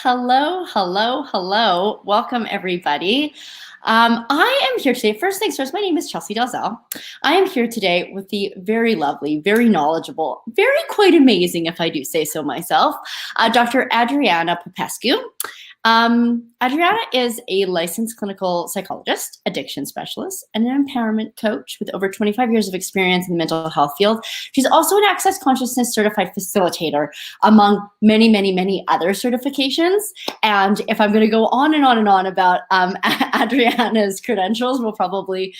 Hello, hello, hello. Welcome, everybody. I am here today. First things first, my name is Chelsey Dalzell. I am here today with the very lovely, very knowledgeable, very quite amazing, if I do say so myself, Dr. Adriana Popescu. Adriana is a licensed clinical psychologist, addiction specialist, and an empowerment coach with over 25 years of experience in the mental health field. She's also an Access Consciousness certified facilitator, among many, many, many other certifications. And if I'm going to go on and on and on about Adriana's credentials, we'll probably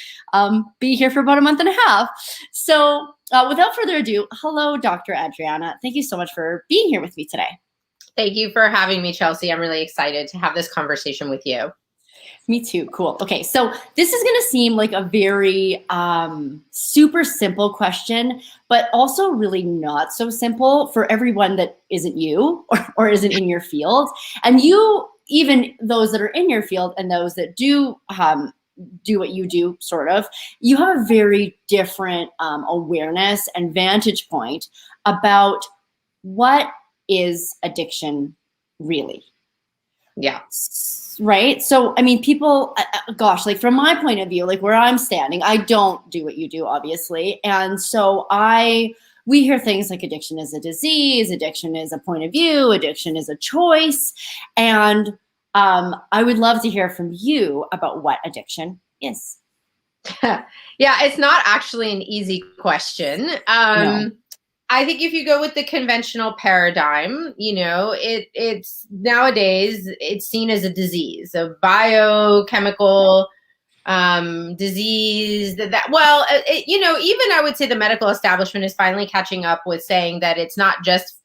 be here for about a month and a half. So without further ado, hello, Dr. Adriana. Thank you so much for being here with me today. Thank you for having me, Chelsey. I'm really excited to have this conversation with you. Me too. Cool. Okay. So this is going to seem like a very super simple question, but also really not so simple for everyone that isn't you or isn't in your field. And you, even those that are in your field and those that do what you do, sort of, you have a very different awareness and vantage point about what is addiction really. Yeah. Right. So, I mean, people, gosh, like from my point of view, like where I'm standing, I don't do what you do, obviously. And so we hear things like addiction is a disease, addiction is a point of view, addiction is a choice. And I would love to hear from you about what addiction is. Yeah, it's not actually an easy question. No. I think if you go with the conventional paradigm, it's nowadays it's seen as a disease, a biochemical disease even I would say the medical establishment is finally catching up with saying that it's not just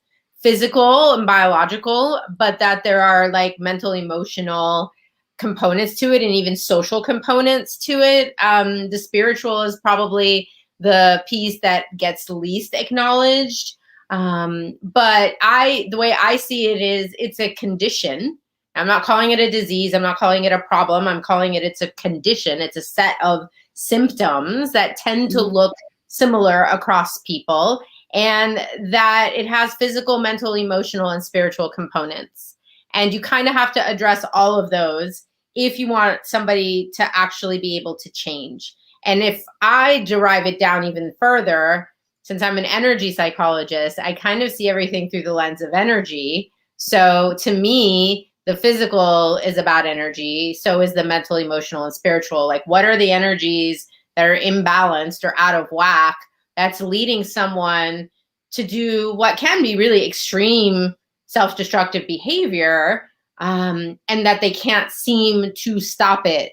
physical and biological, but that there are like mental, emotional components to it and even social components to it. The spiritual is probably the piece that gets least acknowledged. But the way I see it is it's a condition. I'm not calling it a disease. I'm not calling it a problem. I'm calling it's a condition. It's a set of symptoms that tend to look similar across people, and that it has physical, mental, emotional, and spiritual components. And you kind of have to address all of those if you want somebody to actually be able to change. And if I derive it down even further, since I'm an energy psychologist, I kind of see everything through the lens of energy. So to me, the physical is about energy. So is the mental, emotional, and spiritual. Like, what are the energies that are imbalanced or out of whack that's leading someone to do what can be really extreme self-destructive behavior, and that they can't seem to stop it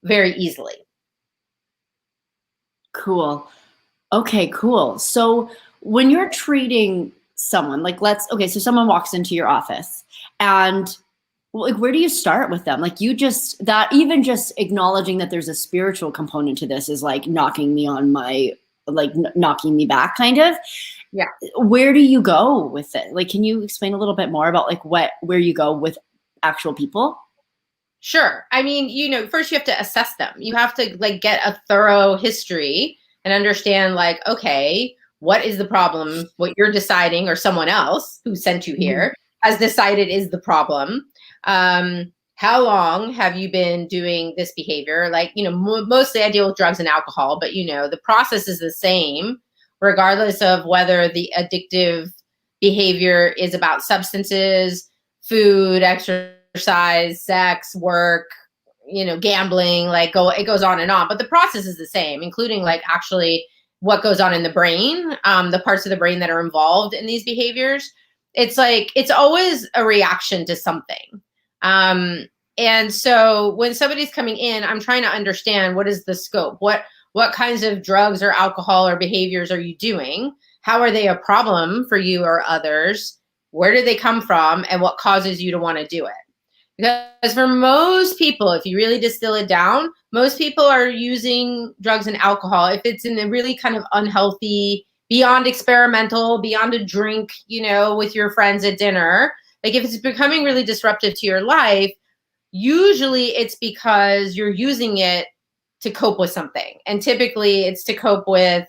very easily. Cool. Okay, cool. So when you're treating someone, like so someone walks into your office and like, where do you start with them? Like even just acknowledging that there's a spiritual component to this is like knocking me back kind of. Yeah. Where do you go with it? Like, can you explain a little bit more about like where you go with actual people? Sure. I mean, first you have to assess them. You have to like get a thorough history and understand like, okay, what is the problem? What you're deciding or someone else who sent you here has decided is the problem. How long have you been doing this behavior? Like, mostly I deal with drugs and alcohol, but the process is the same regardless of whether the addictive behavior is about substances, food, exercise, sex, work, gambling, it goes on and on. But the process is the same, including like actually what goes on in the brain, the parts of the brain that are involved in these behaviors. It's like, it's always a reaction to something. And so when somebody's coming in, I'm trying to understand what is the scope, what kinds of drugs or alcohol or behaviors are you doing? How are they a problem for you or others? Where do they come from? And what causes you to want to do it? Because for most people, if you really distill it down, most people are using drugs and alcohol if it's in a really kind of unhealthy, beyond experimental, beyond a drink, with your friends at dinner. Like if it's becoming really disruptive to your life, usually it's because you're using it to cope with something. And typically it's to cope with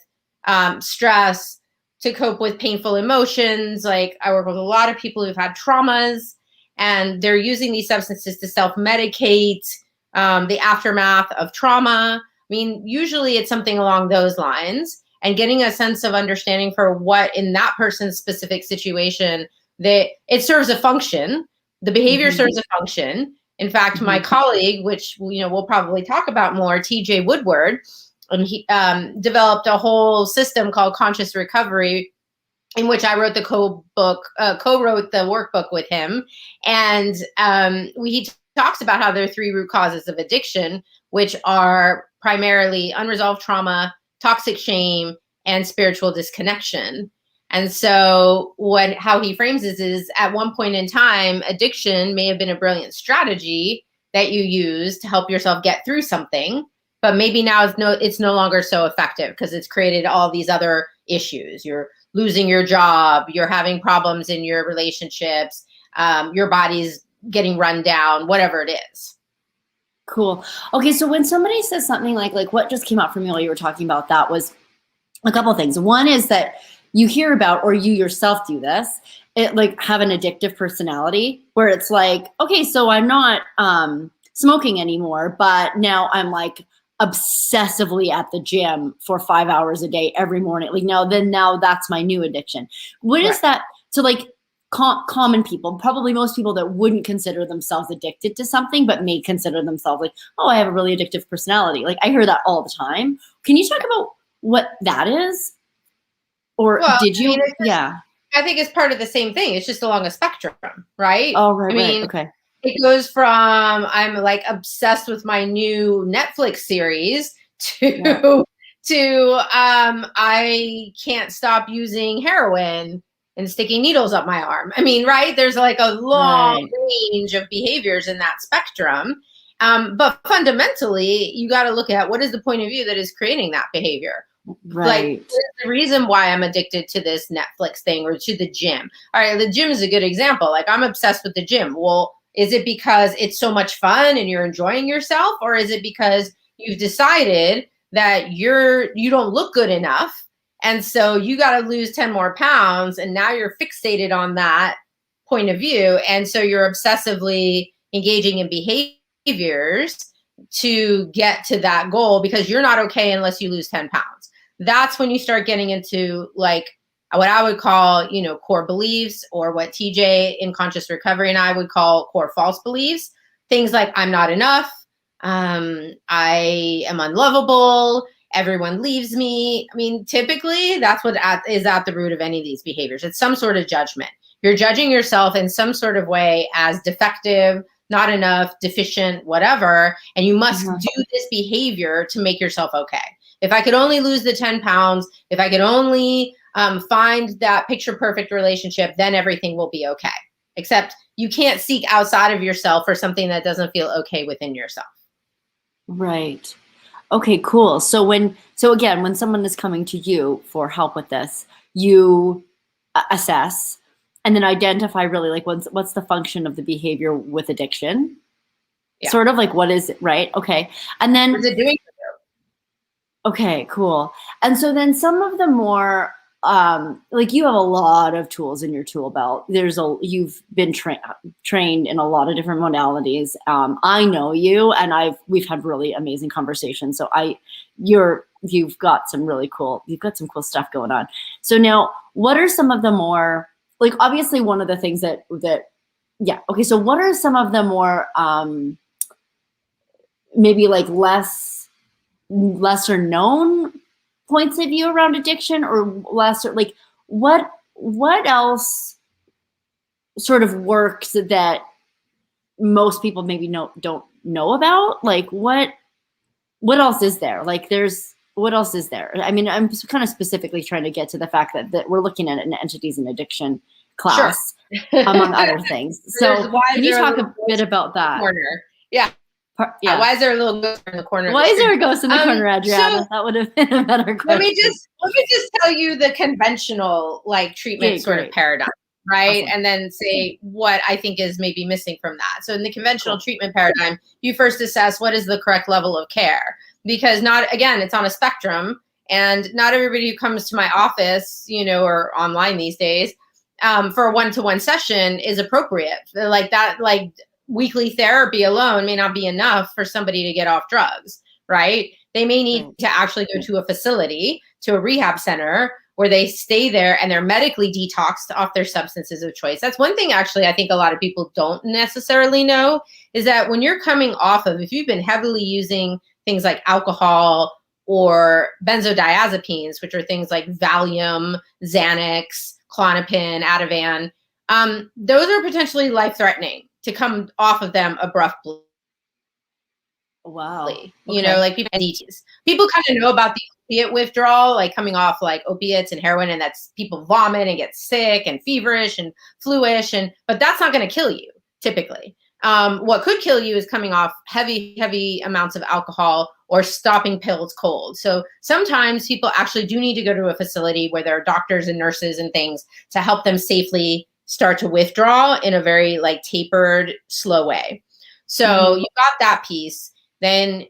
stress, to cope with painful emotions. Like I work with a lot of people who've had traumas, and they're using these substances to self-medicate the aftermath of trauma. I mean, usually it's something along those lines, and getting a sense of understanding for what in that person's specific situation, that it serves a function. The behavior serves a function. In fact, my colleague, which we'll probably talk about more, TJ Woodward, and he developed a whole system called conscious recovery, in which I wrote the co-wrote the workbook with him. And he talks about how there are 3 root causes of addiction, which are primarily unresolved trauma, toxic shame, and spiritual disconnection. And so how he frames this is, at one point in time, addiction may have been a brilliant strategy that you use to help yourself get through something, but maybe now it's no longer so effective because it's created all these other issues. You're losing your job, you're having problems in your relationships, your body's getting run down, whatever it is. Cool. Okay, so when somebody says something like what just came out from you while you were talking about that was a couple of things. One is that you hear about, or you yourself do this, have an addictive personality where it's like, okay, so I'm not smoking anymore, but now I'm obsessively at the gym for 5 hours a day every morning. Now that's my new addiction. What is that to common people, probably most people that wouldn't consider themselves addicted to something, but may consider themselves oh, I have a really addictive personality. I hear that all the time. Can you talk about what that is? Or did you? I think it's part of the same thing. It's just along a spectrum, right? Oh, right. Okay. It goes from I'm obsessed with my new Netflix series to I can't stop using heroin and sticking needles up my arm. I mean, right? There's a long range of behaviors in that spectrum. But fundamentally, you got to look at what is the point of view that is creating that behavior. Right. The reason why I'm addicted to this Netflix thing or to the gym. All right, the gym is a good example. I'm obsessed with the gym. Well, is it because it's so much fun and you're enjoying yourself, or is it because you've decided that you don't look good enough, and so you got to lose 10 more pounds, and now you're fixated on that point of view, and so you're obsessively engaging in behaviors to get to that goal because you're not okay unless you lose 10 pounds. That's when you start getting into what I would call, core beliefs, or what TJ in conscious recovery and I would call core false beliefs. Things like I'm not enough, I am unlovable, everyone leaves me. I mean, typically that's what is at the root of any of these behaviors. It's some sort of judgment. You're judging yourself in some sort of way as defective, not enough, deficient, whatever, and you must do this behavior to make yourself okay. If I could only lose the 10 pounds, if I could only find that picture perfect relationship, then everything will be okay. Except you can't seek outside of yourself for something that doesn't feel okay within yourself. Right. Okay, cool. So again, when someone is coming to you for help with this, you assess and then identify really what's the function of the behavior with addiction. Yeah. Sort of what is it, right? Okay. And then what's it doing? Okay, cool. And so then some of the more you have a lot of tools in your tool belt. You've been trained in a lot of different modalities. I know you, and we've had really amazing conversations. So you've got some cool stuff going on. So now, what are some of the more obviously one of the things that okay. So what are some of the more maybe lesser known points of view around addiction, or lesser what else sort of works that most people maybe don't know about? What else is there? What else is there? I mean, I'm kind of specifically trying to get to the fact that we're looking at an entities and addiction class, among other things. So can you talk a bit about that? Corner. Yeah. Why is there a little ghost in the corner? Why is there a ghost in the corner, Adriana? So, that would have been a better question. Let me just tell you the conventional treatment sort of paradigm, right? Awesome. And then say what I think is maybe missing from that. So in the conventional treatment paradigm, you first assess what is the correct level of care, because it's on a spectrum, and not everybody who comes to my office, or online these days, for a one-to-one session is appropriate. Like that, like weekly therapy alone may not be enough for somebody to get off drugs, right? They may need to actually go to a facility, to a rehab center, where they stay there and they're medically detoxed off their substances of choice. That's one thing actually I think a lot of people don't necessarily know, is that when you're coming off of, if you've been heavily using things like alcohol or benzodiazepines, which are things like Valium, Xanax, Klonopin, Ativan, those are potentially life-threatening to come off of them abruptly. Wow. You know, like people kind of know about the opiate withdrawal, like coming off like opiates and heroin, and that's people vomit and get sick and feverish and fluish, but that's not going to kill you typically. What could kill you is coming off heavy amounts of alcohol or stopping pills cold. So sometimes people actually do need to go to a facility where there are doctors and nurses and things to help them safely start to withdraw in a very like tapered, slow way. So you got that piece. Then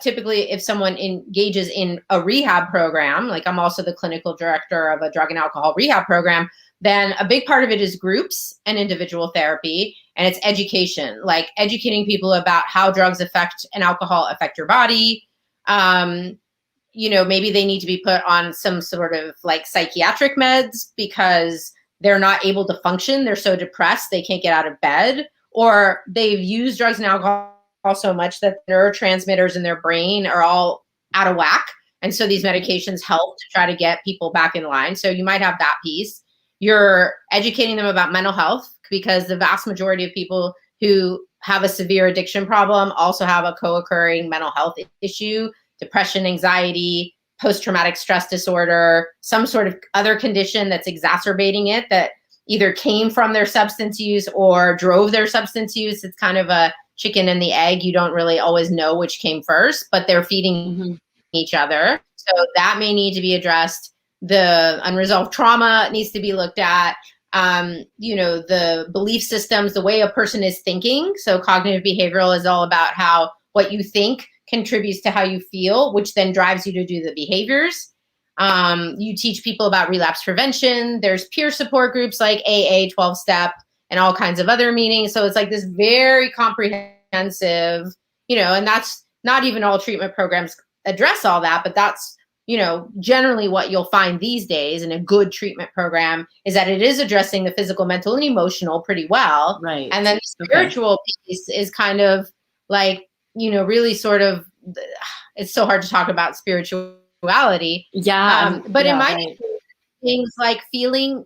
typically if someone engages in a rehab program, like I'm also the clinical director of a drug and alcohol rehab program, then a big part of it is groups and individual therapy, and it's education, like educating people about how drugs affect and alcohol affect your body. You know, maybe they need to be put on some sort of like psychiatric meds because they're not able to function. They're so depressed, they can't get out of bed, or they've used drugs and alcohol so much that neurotransmitters in their brain are all out of whack. And so these medications help to try to get people back in line. So you might have that piece. You're educating them about mental health, because the vast majority of people who have a severe addiction problem also have a co-occurring mental health issue, depression, anxiety, post-traumatic stress disorder, some sort of other condition that's exacerbating it, that either came from their substance use or drove their substance use. It's kind of a chicken and the egg. You don't really always know which came first, but they're feeding each other. So that may need to be addressed. The unresolved trauma needs to be looked at. You know, the belief systems, the way a person is thinking. So cognitive behavioral is all about how what you think contributes to how you feel, which then drives you to do the behaviors. You teach people about relapse prevention. There's peer support groups like AA, 12-step, and all kinds of other meetings. So it's like this very comprehensive, you know, and that's not even all treatment programs address all that, but that's, you know, generally what you'll find these days in a good treatment program is that it is addressing the physical, mental, and emotional pretty well. Right. And then the spiritual piece is kind of like, you know, really sort of, it's so hard to talk about spirituality. Yeah. But it might be things like feeling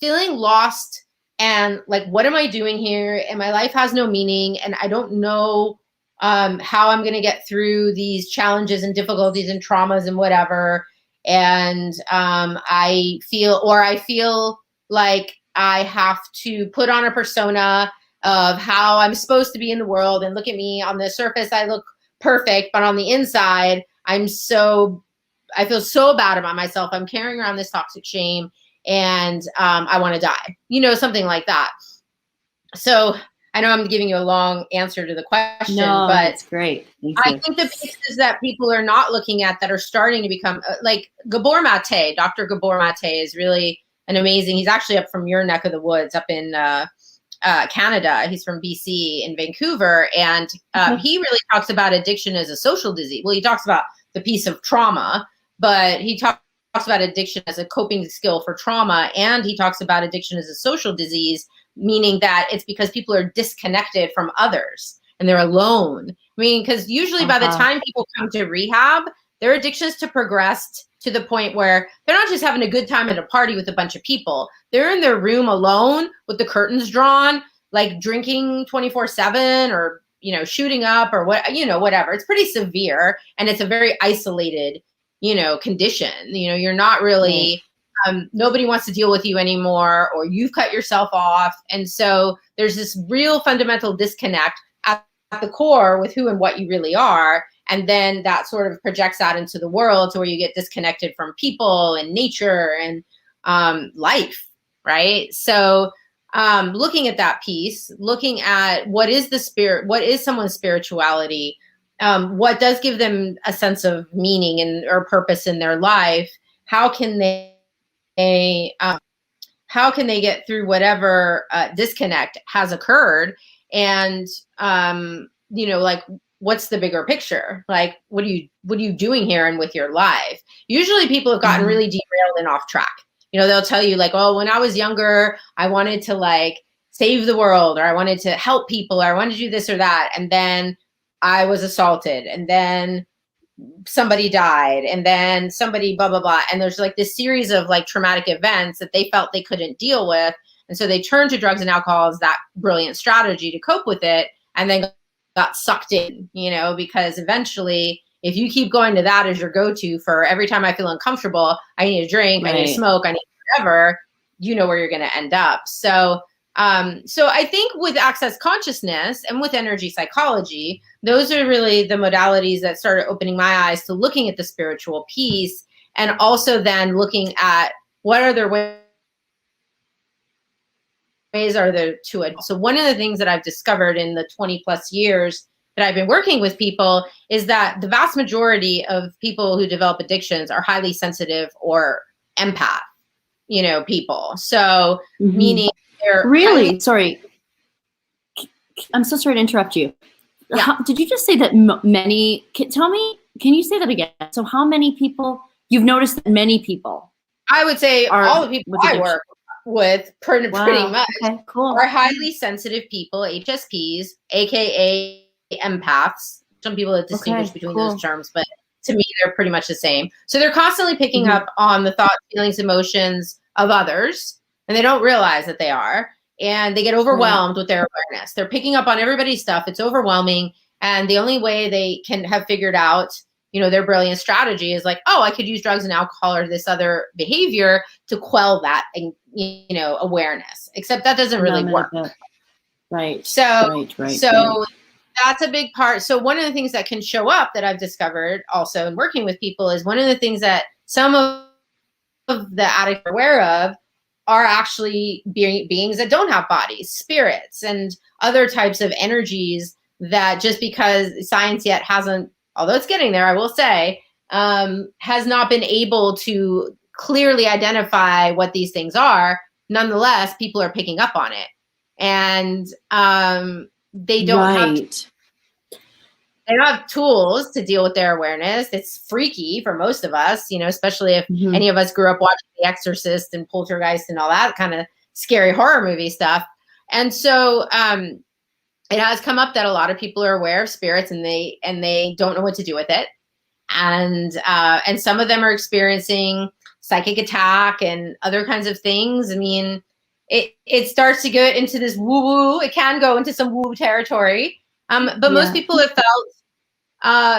lost and like, what am I doing here? And my life has no meaning. And I don't know how I'm going to get through these challenges and difficulties and traumas and whatever. And I feel like I have to put on a persona of how I'm supposed to be in the world. And look at me, on the surface, I look perfect, but on the inside, I feel so bad about myself. I'm carrying around this toxic shame, and I want to die, you know, something like that. So I know I'm giving you a long answer to the question, but it's great. I think the pieces that people are not looking at that are starting to become like Gabor Mate. Dr. Gabor Mate is really an amazing, he's actually up from your neck of the woods up in Canada. He's from BC in Vancouver. And he really talks about addiction as a social disease. Well, he talks about the piece of trauma, but he talks about addiction as a coping skill for trauma. And he talks about addiction as a social disease, meaning that it's because people are disconnected from others and they're alone. I mean, because usually by the time people come to rehab, their addictions to progressed to the point where they're not just having a good time at a party with a bunch of people. They're in their room alone with the curtains drawn, like drinking 24/7 or, you know, shooting up or what, you know, whatever. It's pretty severe. And it's a very isolated, you know, condition. You know, you're not really, nobody wants to deal with you anymore, or you've cut yourself off. And so there's this real fundamental disconnect at the core with who and what you really are. And then that sort of projects out into the world to where you get disconnected from people and nature and life, right? So looking at that piece, looking at what is the spirit, what is someone's spirituality, what does give them a sense of meaning and or purpose in their life, how can they how can they get through whatever disconnect has occurred? And, like, what's the bigger picture? Like, what are you doing here and with your life? Usually people have gotten really derailed and off track. They'll tell you like, oh, when I was younger, I wanted to like save the world, or I wanted to help people, or I wanted to do this or that. And then I was assaulted, and then somebody died, and then somebody blah, blah, blah. And there's like this series of like traumatic events that they felt they couldn't deal with. And so they turned to drugs and alcohol as that brilliant strategy to cope with it, and then got sucked in, because eventually if you keep going to that as your go-to for every time I feel uncomfortable, I need a drink, right. I need to smoke, I need whatever, you know where you're going to end up. So I think with access consciousness and with energy psychology, those are really the modalities that started opening my eyes to looking at the spiritual piece, and also then looking at what other ways are there to it. So one of the things that I've discovered in the 20 plus years that I've been working with people is that the vast majority of people who develop addictions are highly sensitive or empath, people. So meaning they're really sorry. I'm so sorry to interrupt you. Yeah. Did you just say that many, tell me, can you say that again? So how many people, you've noticed that many people? I would say all the people I work with pretty much are highly sensitive people, HSPs, AKA empaths. Some people have distinguished between those terms, but to me, they're pretty much the same. So they're constantly picking up on the thoughts, feelings, emotions of others, and they don't realize that they are. And they get overwhelmed with their awareness. They're picking up on everybody's stuff. It's overwhelming. And the only way they can have figured out, their brilliant strategy is like, oh, I could use drugs and alcohol or this other behavior to quell that, awareness. Except that doesn't really work. Right. So that's a big part. So one of the things that can show up that I've discovered also in working with people is one of the things that some of the addicts are aware of are actually beings that don't have bodies, spirits, and other types of energies that just because science yet hasn't, although it's getting there, I will say, has not been able to clearly identify what these things are. Nonetheless, people are picking up on it. And they don't have tools to deal with their awareness. It's freaky for most of us, especially if any of us grew up watching The Exorcist and Poltergeist and all that kind of scary horror movie stuff. And so it has come up that a lot of people are aware of spirits and they don't know what to do with it. And some of them are experiencing psychic attack and other kinds of things. I mean, it starts to get into this woo-woo. It can go into some woo territory. But most people have felt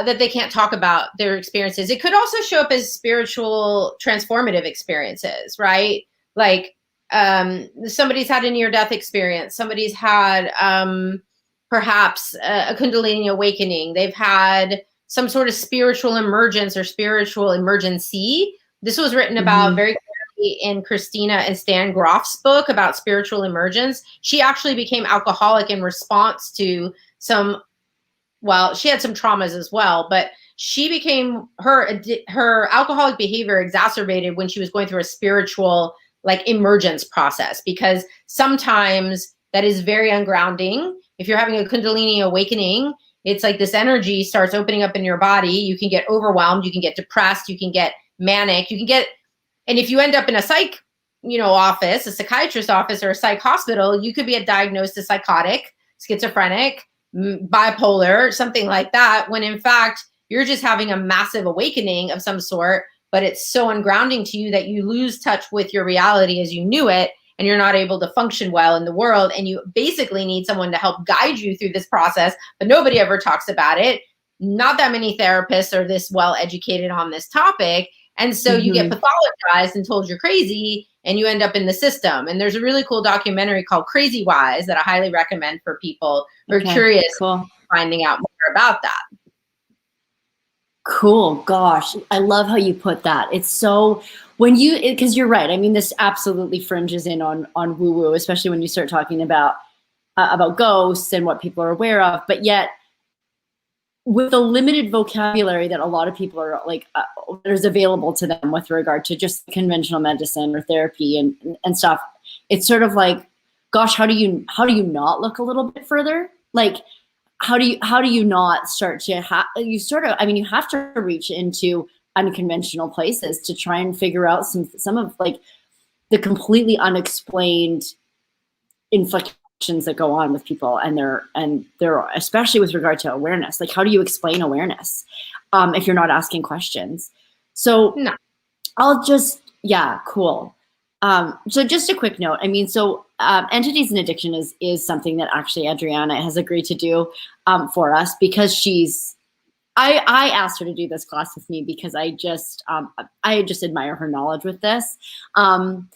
that they can't talk about their experiences. It could also show up as spiritual transformative experiences, right? Like somebody's had a near-death experience. Somebody's had perhaps a Kundalini awakening. They've had some sort of spiritual emergence or spiritual emergency. This was written about very clearly in Christina and Stan Groff's book about spiritual emergence. She actually became alcoholic in response to she had some traumas as well, but she became her alcoholic behavior exacerbated when she was going through a spiritual emergence process, because sometimes that is very ungrounding. If you're having a Kundalini awakening, it's like this energy starts opening up in your body. You can get overwhelmed, you can get depressed, you can get manic, and if you end up in a psych, office, a psychiatrist's office or a psych hospital, you could be diagnosed as psychotic, schizophrenic, bipolar, something like that, when in fact, you're just having a massive awakening of some sort, but it's so ungrounding to you that you lose touch with your reality as you knew it, and you're not able to function well in the world, and you basically need someone to help guide you through this process, but nobody ever talks about it. Not that many therapists are this well educated on this topic, and so you get pathologized and told you're crazy, and you end up in the system. And there's a really cool documentary called Crazy Wise that I highly recommend for people who are curious finding out more about that. Cool. Gosh, I love how you put that. It's so, because you're right. I mean, this absolutely fringes in on woo-woo, especially when you start talking about ghosts and what people are aware of. But yet, with the limited vocabulary that a lot of people are that is available to them with regard to just conventional medicine or therapy and stuff, it's sort of like, gosh, how do you not look a little bit further? Like, how do you not start to you have to reach into unconventional places to try and figure out some of like the completely unexplained inflections that go on with people and their especially with regard to awareness. Like, how do you explain awareness if you're not asking questions? So No. Cool. So just a quick note. I mean, so entities and addiction is something that actually Adriana has agreed to do for us, because I asked her to do this class with me because I just admire her knowledge with this. And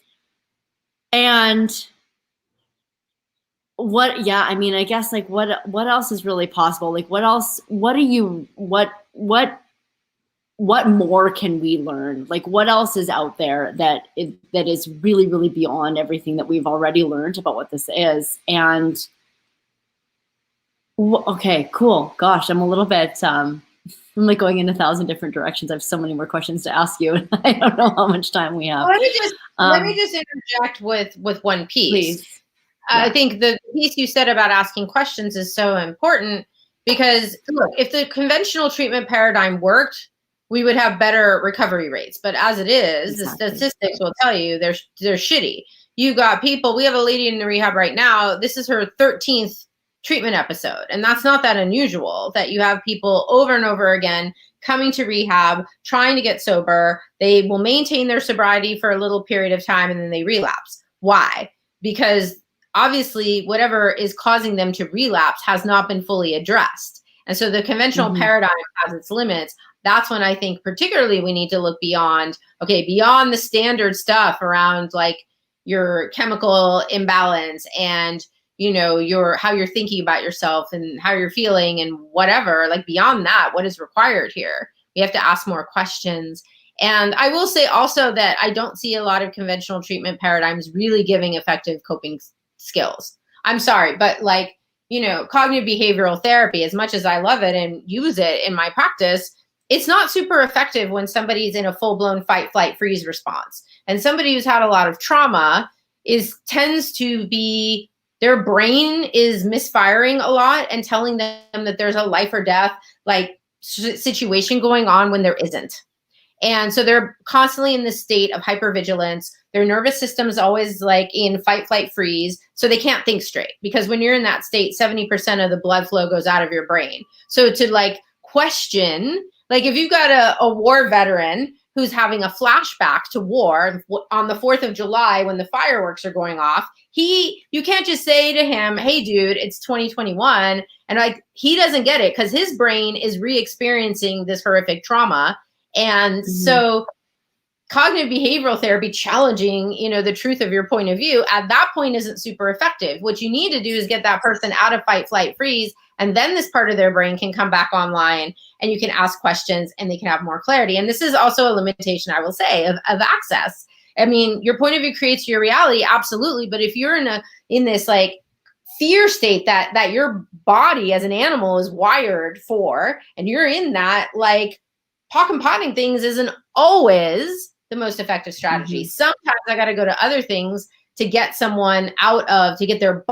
I guess like what else is really possible? Like what more can we learn? Like what else is out there that is really, really beyond everything that we've already learned about what this is? And okay, cool. Gosh, I'm a little bit, I'm like going in 1,000 different directions. I have so many more questions to ask you, and I don't know how much time we have. Well, let me just interject with one piece. Please. I think the piece you said about asking questions is so important, because look, if the conventional treatment paradigm worked, we would have better recovery rates. But as it is, exactly, the statistics will tell you they're shitty. You got people, we have a lady in the rehab right now. This is her 13th treatment episode. And that's not that unusual, that you have people over and over again coming to rehab, trying to get sober. They will maintain their sobriety for a little period of time and then they relapse. Why? Because obviously whatever is causing them to relapse has not been fully addressed. And so the conventional paradigm has its limits. That's when I think particularly we need to look beyond the standard stuff around like your chemical imbalance and how you're thinking about yourself and how you're feeling and whatever. Like beyond that, what is required here? We have to ask more questions. And I will say also that I don't see a lot of conventional treatment paradigms really giving effective coping skills. I'm sorry, but like, cognitive behavioral therapy, as much as I love it and use it in my practice, it's not super effective when somebody's in a full-blown fight, flight, freeze response. And somebody who's had a lot of trauma tends to be, their brain is misfiring a lot and telling them that there's a life or death like situation going on when there isn't. And so they're constantly in this state of hypervigilance. Their nervous system is always like in fight, flight, freeze. So they can't think straight, because when you're in that state, 70% of the blood flow goes out of your brain. So to like question, like if you've got a war veteran who's having a flashback to war on the 4th of July when the fireworks are going off, you can't just say to him, hey dude, it's 2021. And like, he doesn't get it because his brain is re-experiencing this horrific trauma. And so cognitive behavioral therapy challenging, the truth of your point of view at that point isn't super effective. What you need to do is get that person out of fight, flight, freeze. And then this part of their brain can come back online and you can ask questions and they can have more clarity. And this is also a limitation, I will say, of access. I mean, your point of view creates your reality, absolutely. But if you're in this like fear state that your body as an animal is wired for, and you're in that, like pock and potting things isn't always the most effective strategy. Sometimes I got to go to other things to get someone to get their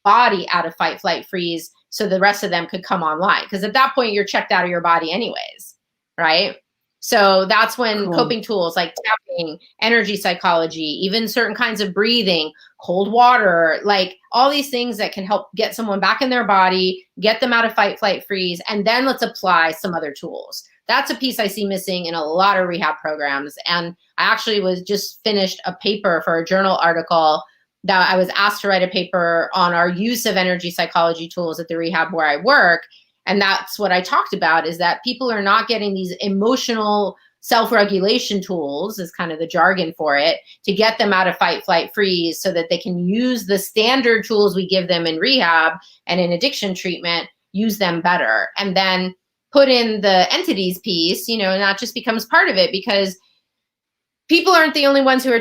body out of fight, flight, freeze, so the rest of them could come online. Because at that point, you're checked out of your body anyways, right? So that's when coping tools like tapping, energy psychology, even certain kinds of breathing, cold water, like all these things that can help get someone back in their body, get them out of fight, flight, freeze, and then let's apply some other tools. That's a piece I see missing in a lot of rehab programs. And I actually just finished a paper for a journal article that I was asked to write a paper on our use of energy psychology tools at the rehab where I work. And that's what I talked about, is that people are not getting these emotional self-regulation tools, is kind of the jargon for it, to get them out of fight, flight, freeze so that they can use the standard tools we give them in rehab and in addiction treatment, use them better. And then put in the entities piece, and that just becomes part of it, because people aren't the only ones who are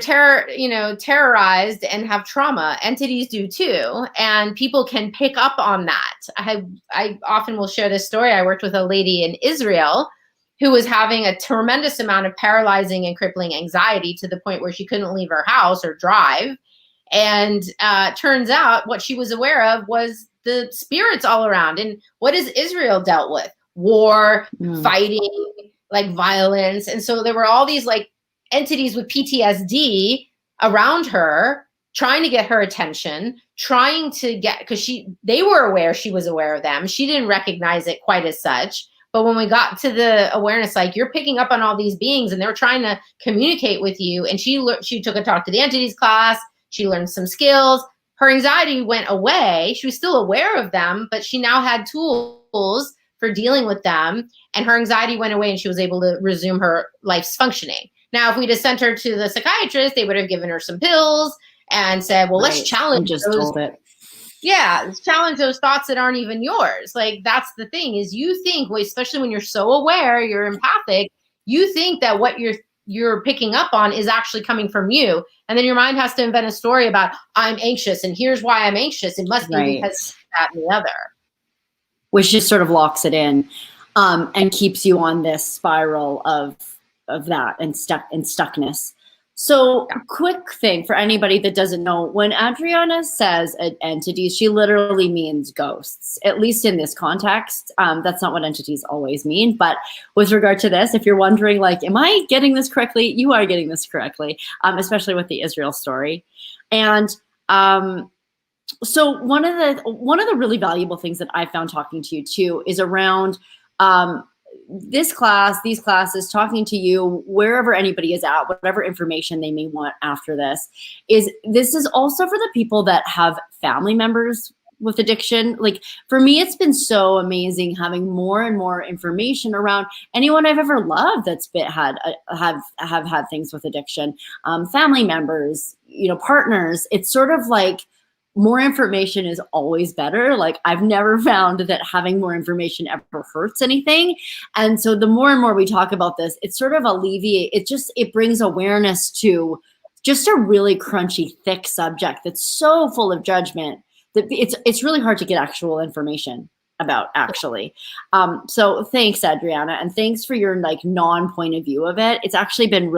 terrorized and have trauma. Entities do too. And people can pick up on that. I often will share this story. I worked with a lady in Israel who was having a tremendous amount of paralyzing and crippling anxiety to the point where she couldn't leave her house or drive. And turns out what she was aware of was the spirits all around. And what has Israel dealt with? War, fighting, like violence. And so there were all these like entities with PTSD around her, trying to get her attention, trying to get, because they were aware she was aware of them. She didn't recognize it quite as such. But when we got to the awareness, like you're picking up on all these beings and they're trying to communicate with you. And she took a talk to the entities class. She learned some skills. Her anxiety went away. She was still aware of them, but she now had tools for dealing with them. And her anxiety went away and she was able to resume her life's functioning. Now, if we just sent her to the psychiatrist, they would have given her some pills and said, well, let's challenge those. Yeah, let's challenge those thoughts that aren't even yours. Like, that's the thing is you think, well, especially when you're so aware, you're empathic, you think that what you're picking up on is actually coming from you. And then your mind has to invent a story about, I'm anxious and here's why I'm anxious. It must be because that and the other. Which just sort of locks it in and keeps you on this spiral of that and stuckness. So quick thing for anybody that doesn't know, when Adriana says entities, she literally means ghosts, at least in this context. That's not what entities always mean. But with regard to this, if you're wondering, like, am I getting this correctly? You are getting this correctly, especially with the Israel story. And so one of the really valuable things that I found talking to you too is around these classes, talking to you wherever anybody is at, whatever information they may want after this is also for the people that have family members with addiction. Like for me, it's been so amazing having more and more information around anyone I've ever loved that's have had things with addiction, family members, partners. It's sort of like, more information is always better. Like I've never found that having more information ever hurts anything. And so the more and more we talk about this, it sort of it brings awareness to just a really crunchy, thick subject that's so full of judgment that it's really hard to get actual information about actually. So thanks, Adriana. And thanks for your like non-point of view of it. It's actually been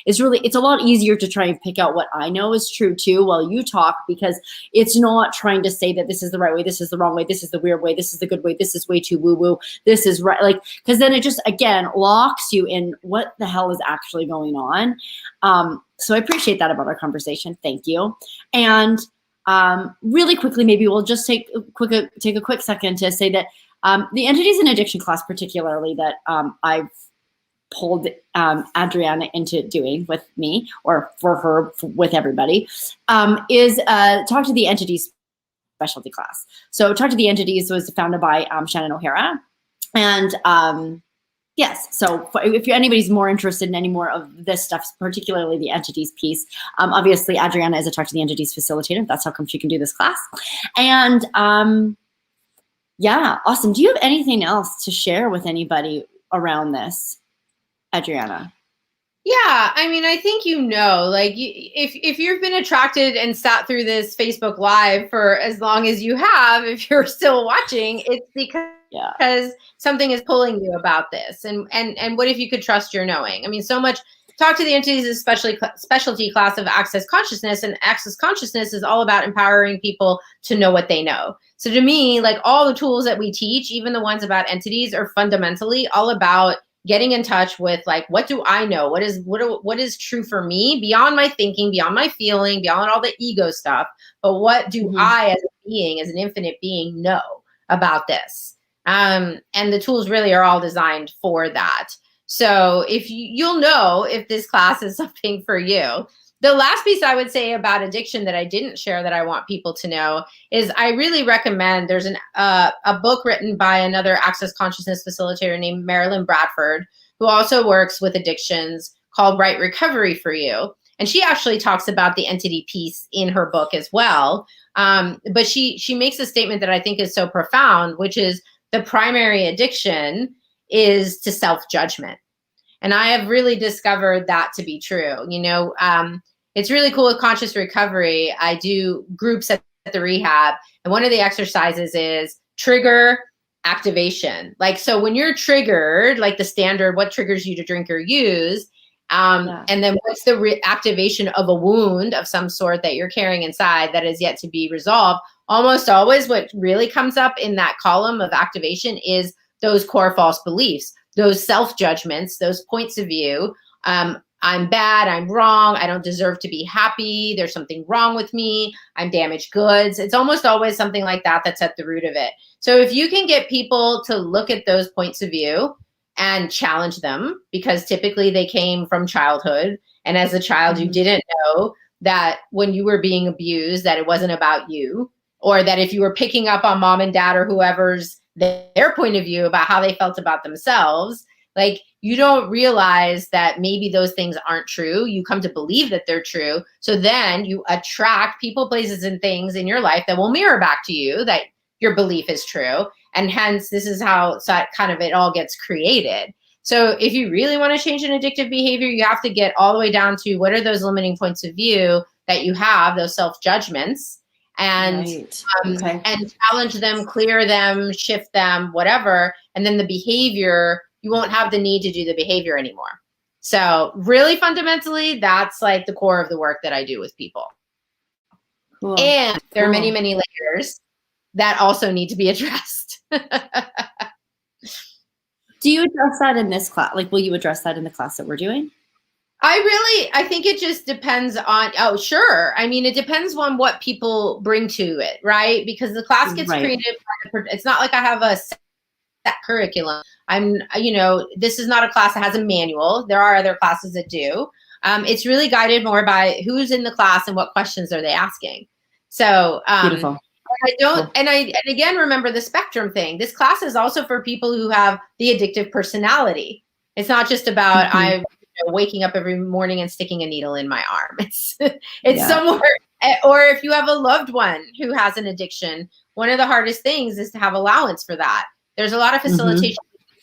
it's a lot easier to try and pick out what I know is true too while you talk, because it's not trying to say that this is the right way, this is the wrong way, this is the weird way, this is the good way, this is way too woo-woo, this is right. Like, because then it just, again, locks you in what the hell is actually going on. So I appreciate that about our conversation. Thank you. And really quickly, maybe we'll just take a quick second to say that the entities in addiction class, particularly that I've pulled Adriana into doing with me, or for her with everybody, is Talk to the Entities specialty class. So Talk to the Entities was founded by Shannon O'Hara, and yes. So if anybody's more interested in any more of this stuff, particularly the entities piece, obviously Adriana is a Talk to the Entities facilitator. That's how come she can do this class. And yeah, awesome. Do you have anything else to share with anybody around this, Adriana? Yeah, I mean, I think like if you've been attracted and sat through this Facebook Live for as long as you have, if you're still watching, it's because something is pulling you about this. And what if you could trust your knowing? I mean, so much. Talk to the Entities is specialty class of Access Consciousness, and Access Consciousness is all about empowering people to know what they know. So to me, like all the tools that we teach, even the ones about entities, are fundamentally all about getting in touch with, like, what do I know? What is true for me beyond my thinking, beyond my feeling, beyond all the ego stuff? But what do I, as a being, as an infinite being, know about this? And the tools really are all designed for that. So if you'll know if this class is something for you. The last piece I would say about addiction that I didn't share that I want people to know is I really recommend, there's a book written by another Access Consciousness facilitator named Marilyn Bradford, who also works with addictions, called Right Recovery for You. And she actually talks about the entity piece in her book as well. But she makes a statement that I think is so profound, which is the primary addiction is to self-judgment. And I have really discovered that to be true. It's really cool with conscious recovery. I do groups at the rehab, and one of the exercises is trigger activation. Like, so when you're triggered, like the standard, what triggers you to drink or use, And then what's the reactivation of a wound of some sort that you're carrying inside that is yet to be resolved? Almost always what really comes up in that column of activation is those core false beliefs, those self-judgments, those points of view. I'm bad, I'm wrong, I don't deserve to be happy, there's something wrong with me, I'm damaged goods. It's almost always something like that that's at the root of it. So if you can get people to look at those points of view and challenge them, because typically they came from childhood, and as a child you didn't know that when you were being abused that it wasn't about you, or that if you were picking up on mom and dad or whoever's their point of view about how they felt about themselves, like you don't realize that maybe those things aren't true. You come to believe that they're true. So then you attract people, places, and things in your life that will mirror back to you that your belief is true. And hence, this is how kind of it all gets created. So if you really want to change an addictive behavior, you have to get all the way down to what are those limiting points of view that you have, those self-judgments, and and challenge them, clear them, shift them, whatever. And then the behavior, you won't have the need to do the behavior anymore. So really fundamentally, that's like the core of the work that I do with people. Cool. And there are many, many layers that also need to be addressed. Do you address that in this class? Like, will you address that in the class that we're doing? I think it just depends on, oh, sure. I mean, it depends on what people bring to it, right? Because the class gets created, it's not like I have a set curriculum. This is not a class that has a manual. There are other classes that do. It's really guided more by who's in the class and what questions are they asking. So, beautiful. And again, remember the spectrum thing. This class is also for people who have the addictive personality. It's not just about waking up every morning and sticking a needle in my arm. It's somewhere, or if you have a loved one who has an addiction, one of the hardest things is to have allowance for that. There's a lot of facilitation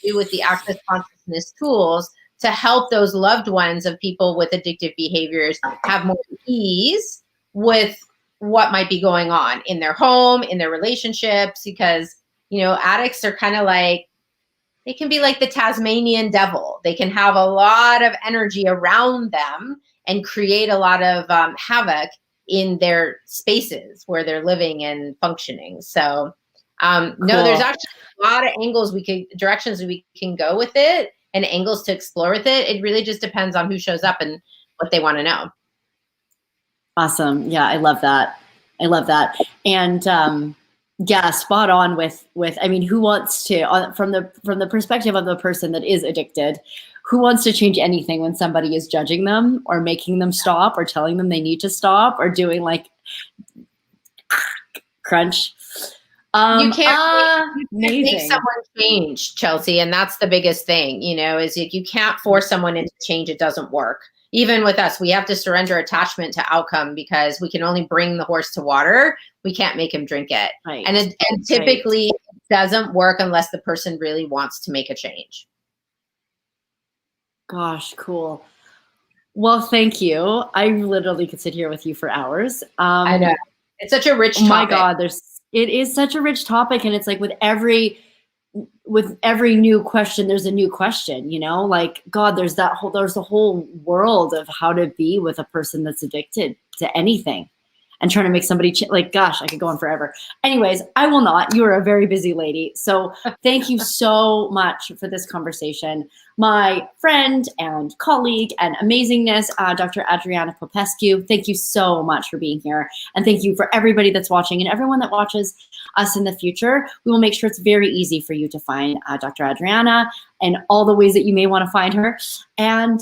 we do with the access consciousness tools to help those loved ones of people with addictive behaviors have more ease with what might be going on in their home, in their relationships, because, addicts are kind of like, they can be like the Tasmanian devil. They can have a lot of energy around them and create a lot of havoc in their spaces where they're living and functioning. So, no, there's actually a lot of directions we can go with it and angles to explore with it. It really just depends on who shows up and what they want to know. Awesome. Yeah, I love that. And yeah, spot on with, I mean, who wants to, from the perspective of the person that is addicted, who wants to change anything when somebody is judging them or making them stop or telling them they need to stop or doing like crunch? You can't make someone change, Chelsey. And that's the biggest thing, is you can't force someone into change. It doesn't work. Even with us, we have to surrender attachment to outcome because we can only bring the horse to water. We can't make him drink it. Right. And typically it doesn't work unless the person really wants to make a change. Gosh, cool. Well, thank you. I literally could sit here with you for hours. I know. It's such a rich topic. Oh my God, it is such a rich topic. And it's like with every new question, there's a new question, like, God, there's the whole world of how to be with a person that's addicted to anything and trying to make somebody like, gosh, I could go on forever. Anyways, I will not. You are a very busy lady. So thank you so much for this conversation. My friend and colleague and amazingness, Dr. Adriana Popescu, thank you so much for being here. And thank you for everybody that's watching and everyone that watches us in the future. We will make sure it's very easy for you to find Dr. Adriana and all the ways that you may want to find her. And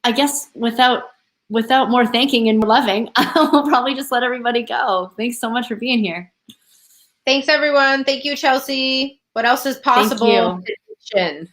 I guess without more thanking and more loving, we'll probably just let everybody go. Thanks so much for being here. Thanks, everyone. Thank you, Chelsey. What else is possible? Thank you.